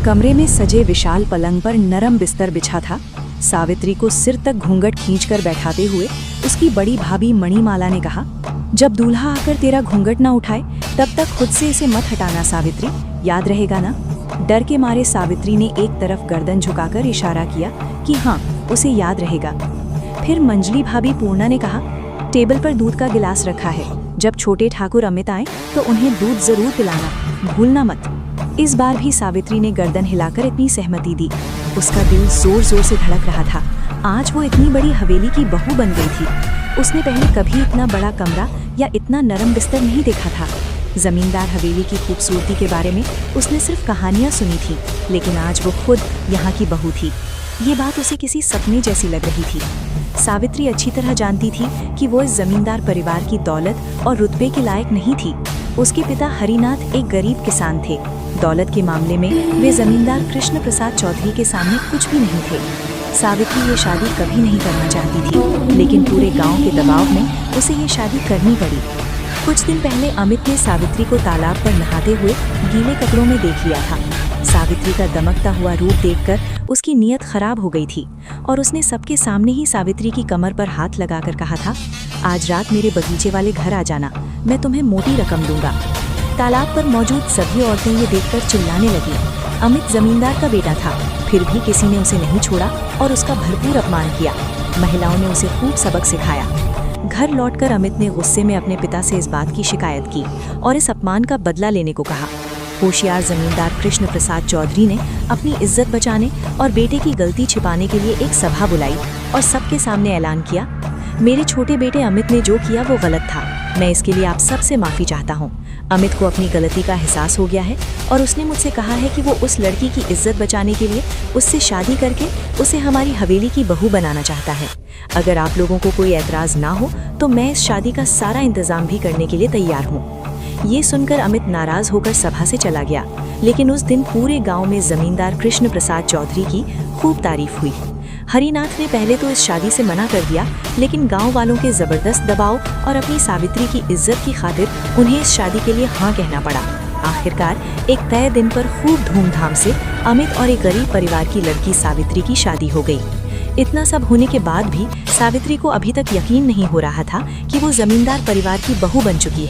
कमरे में सजे विशाल पलंग पर नरम बिस्तर बिछा था। सावित्री को सिर तक घूंघट खींचकर बैठाते हुए उसकी बड़ी भाभी मणिमाला ने कहा, जब दूल्हा आकर तेरा घूंघट ना उठाए तब तक खुद से इसे मत हटाना सावित्री, याद रहेगा ना। डर के मारे सावित्री ने एक तरफ गर्दन झुकाकर इशारा किया कि हाँ, उसे याद रहेगा। फिर मंजली भाभी पूर्णा ने कहा, टेबल पर दूध का गिलास रखा है, जब छोटे ठाकुर अमित आए तो उन्हें दूध जरूर पिलाना, भूलना मत। इस बार भी सावित्री ने गर्दन हिलाकर इतनी सहमति दी। उसका दिल जोर जोर से धड़क रहा था। आज वो इतनी बड़ी हवेली की बहू बन गई थी। उसने पहले कभी इतना बड़ा कमरा या इतना नरम बिस्तर नहीं देखा था। जमींदार हवेली की खूबसूरती के बारे में उसने सिर्फ कहानियां सुनी थी, लेकिन आज वो खुद यहाँ की बहू थी। ये बात उसे किसी सपने जैसी लग रही थी। सावित्री अच्छी तरह जानती थी कि वो इस जमींदार परिवार की दौलत और रुतबे के लायक नहीं थी। उसके पिता हरिनाथ एक गरीब किसान थे। दौलत के मामले में वे जमींदार कृष्ण प्रसाद चौधरी के सामने कुछ भी नहीं थे। सावित्री ये शादी कभी नहीं करना चाहती थी, लेकिन पूरे गांव के दबाव में उसे ये शादी करनी पड़ी। कुछ दिन पहले अमित ने सावित्री को तालाब पर नहाते हुए गीले कपड़ों में देख लिया था। सावित्री का दमकता हुआ रूप देखकर उसकी नीयत खराब हो गई थी और उसने सबके सामने ही सावित्री की कमर पर हाथ लगाकर कहा था, आज रात मेरे बगीचे वाले घर आ जाना, मैं तुम्हें मोटी रकम दूंगा। तालाब पर मौजूद सभी औरतें ये देखकर चिल्लाने लगी। अमित जमींदार का बेटा था, फिर भी किसी ने उसे नहीं छोड़ा और उसका भरपूर अपमान किया। महिलाओं ने उसे खूब सबक सिखाया। घर लौटकर अमित ने गुस्से में अपने पिता से इस बात की शिकायत की और इस अपमान का बदला लेने को कहा। होशियार जमींदार कृष्ण प्रसाद चौधरी ने अपनी इज्जत बचाने और बेटे की गलती छिपाने के लिए एक सभा बुलाई और सबके सामने ऐलान किया, मेरे छोटे बेटे अमित ने जो किया वो गलत था। मैं इसके लिए आप सबसे माफ़ी चाहता हूँ। अमित को अपनी गलती का एहसास हो गया है और उसने मुझसे कहा है कि वो उस लड़की की इज्जत बचाने के लिए उससे शादी करके उसे हमारी हवेली की बहू बनाना चाहता है। अगर आप लोगों को कोई एतराज़ ना हो तो मैं इस शादी का सारा इंतज़ाम भी करने के लिए तैयार हूँ। ये सुनकर अमित नाराज़ होकर सभा से चला गया, लेकिन उस दिन पूरे गाँव में जमींदार कृष्ण प्रसाद चौधरी की खूब तारीफ हुई। हरिनाथ ने पहले तो इस शादी से मना कर दिया, लेकिन गांव वालों के जबरदस्त दबाव और अपनी सावित्री की इज्जत की खातिर उन्हें इस शादी के लिए हाँ कहना पड़ा। आखिरकार एक तय दिन पर खूब धूमधाम से अमित और एक गरीब परिवार की लड़की सावित्री की शादी हो गई। इतना सब होने के बाद भी सावित्री को अभी तक यकीन नहीं हो रहा था कि वो जमींदार परिवार की बहू बन चुकी है।